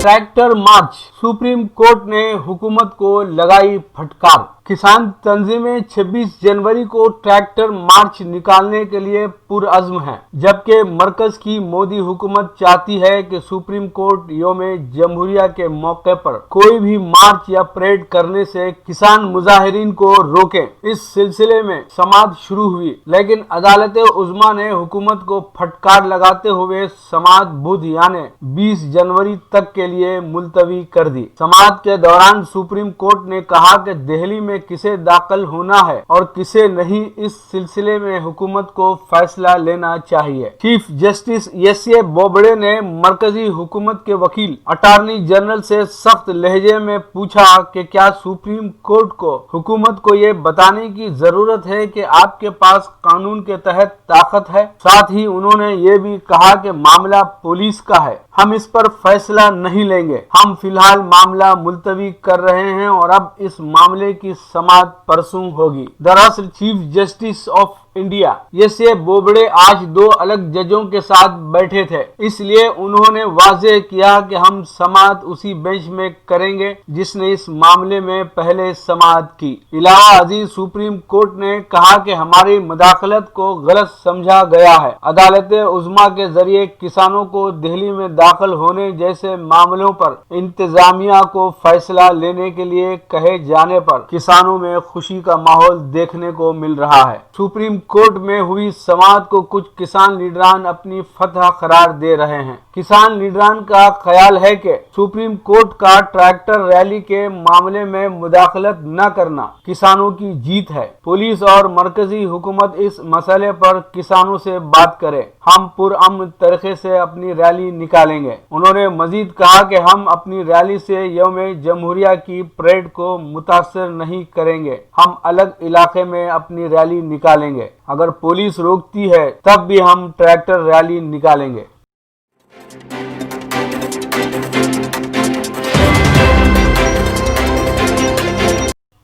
Tractor march, supreme court ने हुकूमत को लगाई फटकार। किसान तंजीमें 26 जनवरी को ट्रैक्टर मार्च निकालने के लिए पुरअज़्म हैं, जबकि मरकज की मोदी हुकूमत चाहती है कि सुप्रीम कोर्ट यौम जमहूरिया के मौके पर कोई भी मार्च या परेड करने से किसान मुजाहिरीन को रोके। इस सिलसिले में समाअत शुरू हुई, लेकिन अदालत उज़्मा ने हुकूमत को फटकार लगाते हुए समाअत बुध यानी 20 जनवरी तक के लिए मुलतवी कर दी। समाअत के दौरान सुप्रीम कोर्ट ने कहा कि दिल्ली में किसे दाखिल होना है और किसे नहीं, इस सिलसिले में हुकूमत को फैसला लेना चाहिए। Chief justice एस.ए. बोबड़े ने मरकजी हुकूमत के वकील अटॉर्नी जनरल से सख्त लहजे में पूछा कि क्या सुप्रीम कोर्ट को हुकूमत को ये बताने की जरूरत है कि आपके पास कानून के तहत ताकत है। साथ ही उन्होंने ये भी कहा कि मामला पुलिस का है, हम इस पर फैसला नहीं लेंगे। हम फिलहाल मामला मुलतवी कर रहे हैं और अब इस मामले की समाअत परसों होगी। दरअसल chief justice of India एस.ए. Bobde आज दो अलग जजों के साथ बैठे थे, इसलिए उन्होंने वाज़ेह किया कि हम समाअत उसी बेंच में करेंगे जिसने इस मामले में पहले समाअत की। इलावा अजीज सुप्रीम कोर्ट ने कहा कि हमारी मुदाखलत को गलत समझा गया है। अदालत उज़्मा के जरिए किसानों को दिल्ली में दाखिल होने जैसे मामलों पर इंतजामिया को फैसला लेने के लिए कहे जाने पर किसानों में खुशी का माहौल देखने को मिल रहा है। सुप्रीम कोर्ट में हुई समाअत को कुछ किसान लीडरान अपनी फतह करार दे रहे हैं। किसान लीडरान का ख्याल है कि सुप्रीम कोर्ट का ट्रैक्टर रैली के मामले में मुदाखलत न करना किसानों की जीत है। पुलिस और मरकजी हुकूमत इस मसले पर किसानों से बात करे, हम पुरअमन तरीके से अपनी रैली निकालेंगे। उन्होंने मजीद कहा कि हम अपनी रैली से यौम जमहूरिया की परेड को मुतासर नहीं करेंगे, हम अलग इलाके में अपनी रैली निकालेंगे। अगर पुलिस रोकती है तब भी हम ट्रैक्टर रैली निकालेंगे।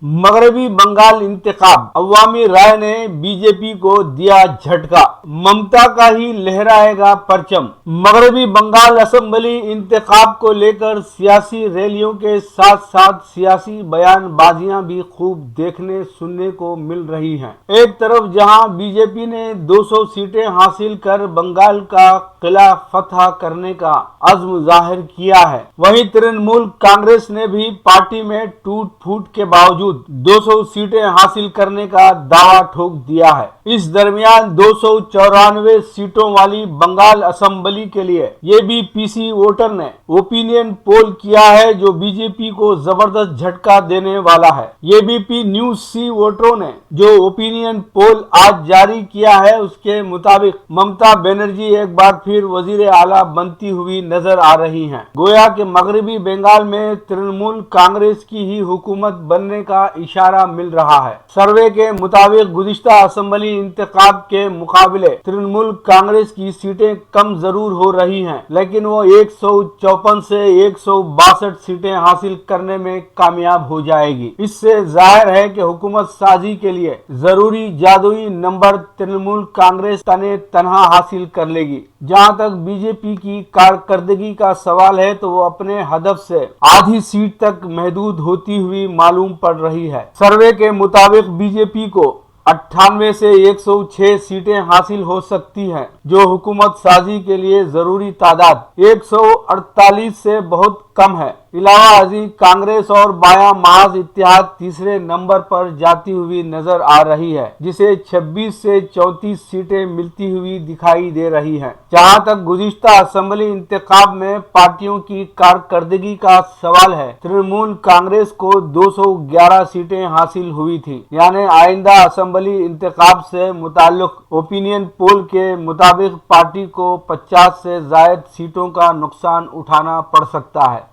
मगरबी बंगाल इंतखाब, अवामी राय ने बीजेपी को दिया झटका, ममता का ही लहराएगा परचम। मगरबी बंगाल असेंबली इंतखाब को लेकर सियासी रैलियों के साथ साथ सियासी बयानबाजियां भी खूब देखने सुनने को मिल रही हैं। एक तरफ जहां बीजेपी ने 200 सीटें हासिल कर बंगाल का किला फतह करने का अज़्म जाहिर किया है, वहीं तृणमूल कांग्रेस ने भी पार्टी में टूट फूट के बावजूद 200 सीटें हासिल करने का दावा ठोक दिया है। इस दरमियान 294 सीटों वाली बंगाल असेंबली के लिए एबीपीसी वोटर ने ओपिनियन पोल किया है, जो बीजेपी को जबरदस्त झटका देने वाला है। एबीपी न्यूज सी वोटरों ने जो ओपिनियन पोल आज जारी किया है, उसके मुताबिक ममता बनर्जी एक बार फिर वजीर आला बनती हुई नजर आ रही हैं। गोया के मगरबी बंगाल में तृणमूल कांग्रेस की ही हुकूमत बनने का इशारा मिल रहा है। सर्वे के मुताबिक गुज़िश्ता असेंबली इंतखाब के मुकाबले तृणमूल कांग्रेस की सीटें कम जरूर हो रही हैं, लेकिन वो 154 से 162 सीटें हासिल करने में कामयाब हो जाएगी। इससे जाहिर है कि हुकूमत साजी के लिए जरूरी जादुई नंबर तृणमूल कांग्रेस तने तनहा हासिल कर लेगी। जहां तक बीजेपी की कारकर्दगी का सवाल है तो वो अपने हदफ से आधी सीट तक महदूद होती हुई मालूम पड़ रही है। सर्वे के मुताबिक बीजेपी को 98 से 106 सीटें हासिल हो सकती हैं, जो हुकूमत साजी के लिए जरूरी तादाद 148 से बहुत कम है। इलावा अजीज कांग्रेस और बायां महाज इत्तेहाद तीसरे नंबर पर जाती हुई नजर आ रही है, जिसे 26 से 34 सीटें मिलती हुई दिखाई दे रही हैं। जहां तक गुज़िश्ता असेंबली इंतखाब में पार्टियों की कारकर्दगी का सवाल है, तृणमूल कांग्रेस को 211 सीटें हासिल हुई थी, यानी आइंदा असेंबली इंतखाब से मुताल्लिक ओपिनियन पोल के मुताबिक पार्टी को 50 से ज्यादा सीटों का नुकसान उठाना पड़ सकता है।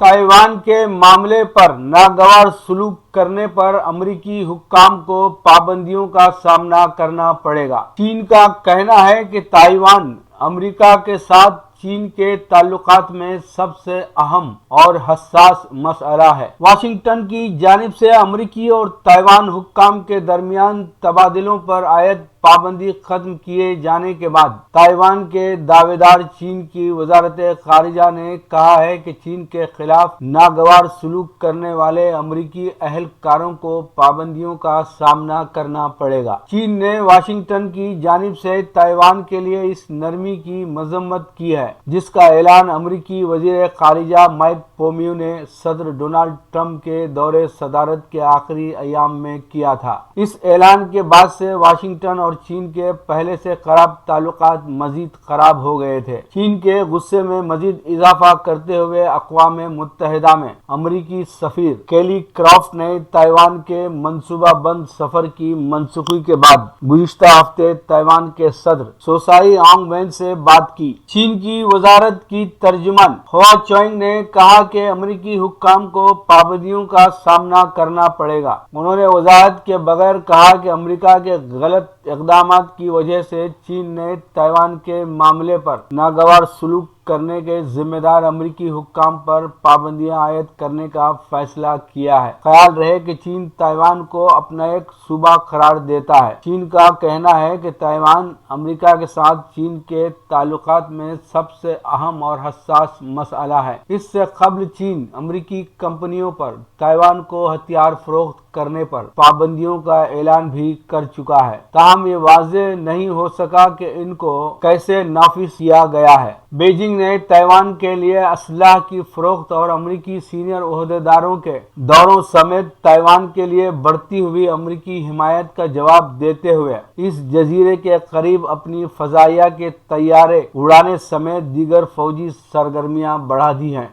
ताइवान के मामले पर नागवार सलूक करने पर अमेरिकी हुक्काम को पाबंदियों का सामना करना पड़ेगा। चीन का कहना है कि ताइवान अमेरिका के साथ चीन के ताल्लुकात में सबसे अहम और हसास मसला है। वाशिंगटन की जानिब से अमेरिकी और ताइवान हुक्काम के दरमियान तबादलों पर आयत पाबंदी खत्म किए जाने के बाद ताइवान के दावेदार चीन की वजारत खारिजा ने कहा है कि चीन के खिलाफ नागवार सलूक करने वाले अमरीकी अहलकारों को पाबंदियों का सामना करना पड़ेगा। चीन ने वाशिंगटन की जानिब से ताइवान के लिए इस नरमी की मजम्मत की है, जिसका ऐलान अमरीकी वजीर खारिजा माइक पोम्पियो ने सदर डोनाल्ड ट्रंप के दौरे सदारत के आखिरी अयाम में किया था। इस ऐलान के बाद से वाशिंगटन और चीन के पहले से खराब ताल्लुकात मजीद खराब हो गए थे। चीन के गुस्से में मजीद इजाफा करते हुए अक़वाम मुत्तहिदा में अमरीकी सफीर केली क्रॉफ्ट ने ताइवान के मंसूबा बंद सफर की मनसूखी के बाद गुज़िश्ता हफ्ते ताइवान के सदर सोसाई आंग वैन से बात की। चीन की वजारत की तर्जुमान हुआ चोइंग ने कहा कि अमरीकी हुक्काम को पाबंदियों का सामना करना पड़ेगा। उन्होंने वजाहत के बगैर कहा कि अमेरिका के गलत इक़दामात की वजह से चीन ने ताइवान के मामले पर नागवार सलूक करने के जिम्मेदार अमरीकी हुक्काम पर पाबंदियां आयद करने का फैसला किया है। ख्याल रहे कि चीन ताइवान को अपना एक सूबा करार देता है। चीन का कहना है कि ताइवान अमेरिका के साथ चीन के ताल्लुकात में सबसे अहम और हसास मसला है। इससे कबल चीन अमरीकी कंपनियों पर ताइवान को हथियार फरोख्त करने पर पाबंदियों का ऐलान भी कर चुका है। ताहम ये वाज़ेह नहीं हो सका कि इनको कैसे नाफिज किया गया है। बीजिंग ने ताइवान के लिए असलाह की फरोख्त और अमरीकी सीनियर ओहदेदारों के दौरों समेत ताइवान के लिए बढ़ती हुई अमरीकी हिमायत का जवाब देते हुए इस जजीरे के करीब अपनी फजाइया के तैयारे उड़ाने समेत दीगर फौजी सरगर्मियां बढ़ा दी हैं।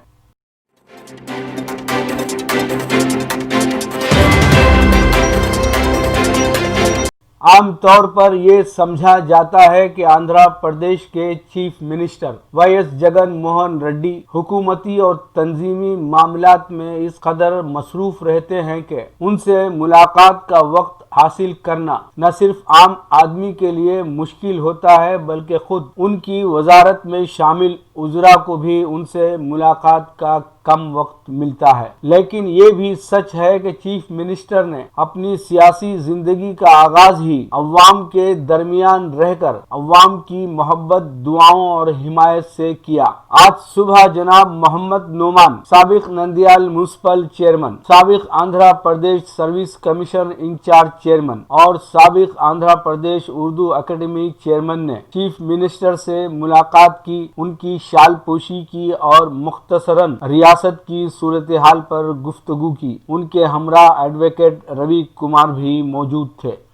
आमतौर पर यह समझा जाता है कि आंध्र प्रदेश के चीफ मिनिस्टर वाई.एस. जगन मोहन रेड्डी हुकूमती और तंजीमी मामलात में इस कदर मसरूफ रहते हैं कि उनसे मुलाकात का वक्त हासिल करना न सिर्फ आम आदमी के लिए मुश्किल होता है, बल्कि खुद उनकी वजारत में शामिल उजरा को भी उनसे मुलाकात का कम वक्त मिलता है। लेकिन ये भी सच है कि चीफ मिनिस्टर ने अपनी सियासी जिंदगी का आगाज ही अवाम के दरमियान रहकर अवाम की मोहब्बत, दुआओं और हिमायत से किया। आज सुबह जनाब मोहम्मद नोमान, साबिक नंदियाल म्यूनिसिपल चेयरमैन, साबिक Andhra Pradesh service commission in charge chairman और साबिक आंध्र प्रदेश उर्दू एकेडमी चेयरमैन ने चीफ मिनिस्टर से मुलाकात की, उनकी शाल पोशी की और मुख्तसरन रियासत की सूरत हाल पर गुफ्तगू की। उनके हमरा एडवोकेट रवि कुमार भी मौजूद थे।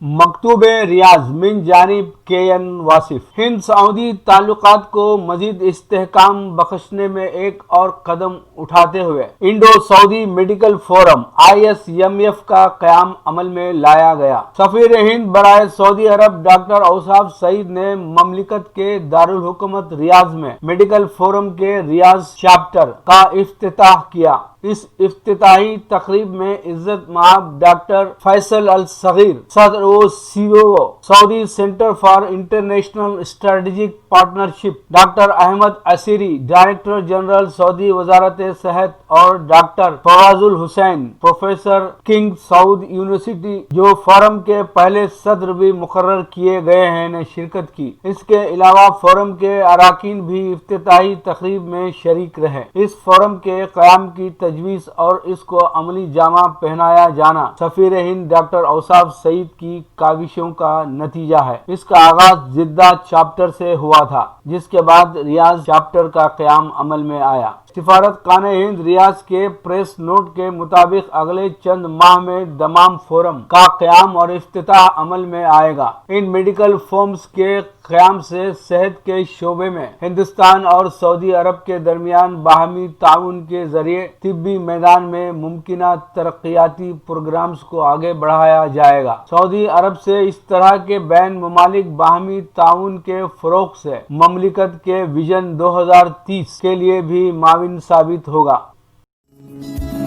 मकतूबे रियाज मिन जानिब के.एन. वासिफ। हिंद सऊदी ताल्लुकात को मजीद इस्तेहकाम बख्शने में एक और कदम उठाते हुए Indo Saudi medical forum ISMF का क़याम अमल में लाया गया। सफीर हिंद बराए सऊदी अरब डॉक्टर औसाफ सईद ने ममलिकत के दारुल हुकूमत रियाज में मेडिकल फोरम के रियाज चैप्टर का इफ्तिताह किया। इस इफ्तिताही तकरीब में इज्जत माब डॉक्टर फैसल अल सगीर, सदर व CEO Saudi centre for international strategic partnership, doctor Ahmed Asiri, director general Saudi वजारत सेहत और डॉक्टर फवाजुल Hussain, professor King Saud university, जो फोरम के पहले सदर भी मुकर्रर किए गए हैं, ने शिरकत की। इसके अलावा फोरम के अराकीन भी इफ्तिताही तकरीब में शरीक रहे। इस फोरम के क़याम की तजवीज़ और इसको अमली जामा पहनाया जाना सफीर हिंद डॉक्टर औसाफ सईद की काविशों का नतीजा है। इसका आगाज जिद्दा चैप्टर से हुआ था, जिसके बाद रियाज चैप्टर का क़याम अमल में आया। सिफारत खाने हिंद रियाज के प्रेस नोट के मुताबिक अगले चंद माह में दमाम फोरम का क़याम और इफ्तिताह अमल में आएगा। इन मेडिकल फॉर्म्स के क़याम से सेहत के शोबे में हिंदुस्तान और सऊदी अरब के दरमियान बाहमी ताउन के जरिए तिब्बी मैदान में मुमकिना तरक्याती प्रोग्राम्स को आगे बढ़ाया जाएगा। सऊदी अरब से इस तरह के बैन ममालिक बाहमी ताउन के फ़रोग़ से ममलिकत के विजन 2030 के लिए भी माविन साबित होगा।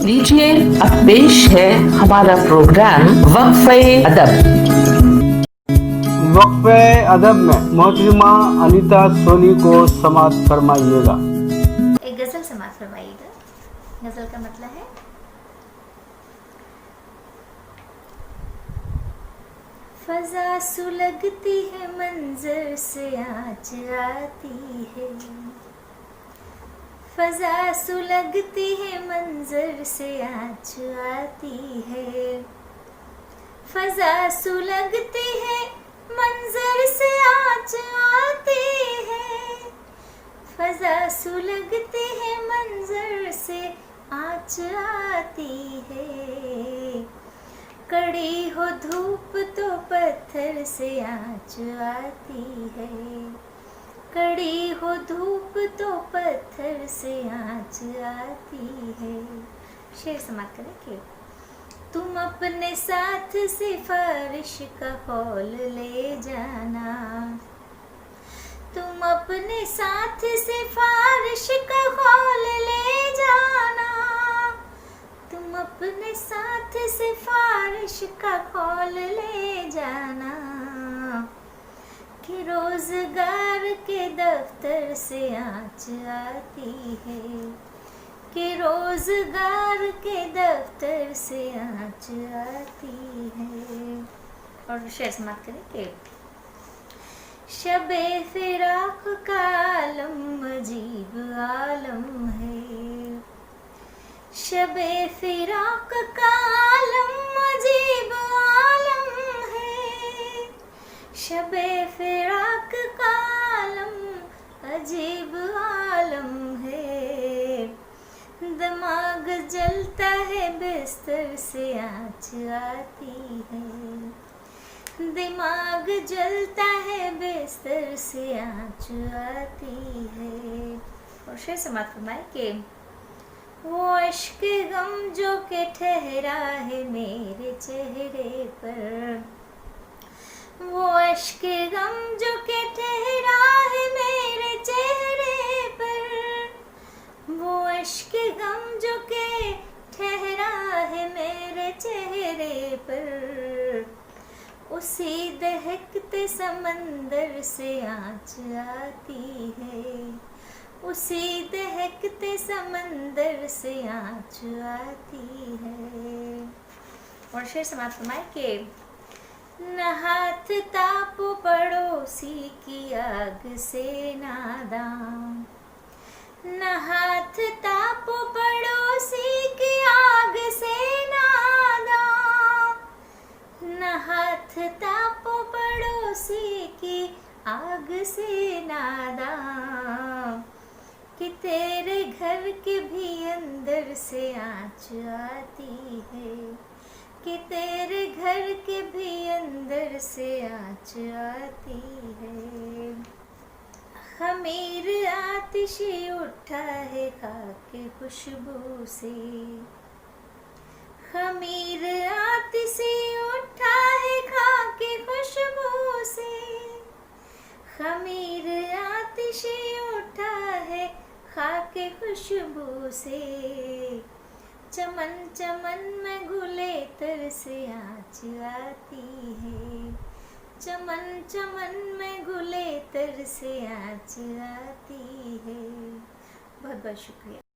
लीजिए अब पेश है हमारा प्रोग्राम वक्फ़े अदब। वक्फ़े अदब में मोहतरमा अनीता सोनी को समाअत फरमाइएगा। एक गज़ल समाअत फरमाइएगा। غزل کا مطلب ہے فضا سلگتی ہے منظر سے آنچ آتی ہے، فضا سلگتی ہے منظر سے آنچ آتی ہے، فضا سلگتی ہے منظر سے آنچ آتی ہے، فضا سلگتی ہے منظر سے آنچ آتی ہے، کڑی ہو دھوپ تو پتھر سے آنچ آتی ہے، کڑی ہو دھوپ تو پتھر سے آنچ آتی ہے۔ شعر سماعت کریں کہ تم اپنے ساتھ سفارش کا خول لے جانا، تم اپنے ساتھ سفارش کا خول لے جانا، تم اپنے ساتھ سفارش کا خول لے جانا، کہ روزگار کے دفتر سے آنچ آتی ہے، کہ روزگار کے دفتر سے آنچ آتی ہے۔ اور شعر سماعت کریں کہ شب فراق کا عالم عجیب عالم ہے، شب فراق کا عالم عجیب عالم ہے، شب فراق کا عالم عجیب عالم ہے، دماغ جلتا ہے بستر سے آنچ آتی ہے، دماغ جلتا ہے بستر سے آنچ آتی ہے۔ اور شعر سماعت فرمائے کہ وہ اشک غم جو کہ ٹھہرا ہے میرے چہرے پر، وہ اشک غم جو کہ ٹھہرا ہے میرے چہرے پر، وہ اشک غم جو کہ ٹھہرا ہے میرے چہرے پر، اسی دہکتے سمندر سے آنچ آتی ہے، اسی دہکتے سمندر سے آنچ آتی ہے۔ اور شعر سماعت فرمائے کہ نہ ہاتھ تاپ پڑوسی کی آگ سے ناداں، نہ ہاتھ تاپ پڑوسی کی آگ سے ناداں، نہ ہاتھ تاپ پڑوسی کی آگ سے ناداں، کہ تیرے گھر کے بھی اندر سے آنچ آتی ہے، کہ تیرے گھر کے بھی اندر سے آنچ آتی ہے، خمیر آتشی اٹھا ہے خاک خوشبو سے، خمیر آتشی اٹھا ہے خاک خوشبو سے، خمیر آتشی اٹھا ہے خاک خوشبو سے، چمن چمن میں گلے تر سے آنچ آتی ہے، چمن چمن میں گلے تر سے آنچ آتی ہے۔ بہت بہت شکریہ۔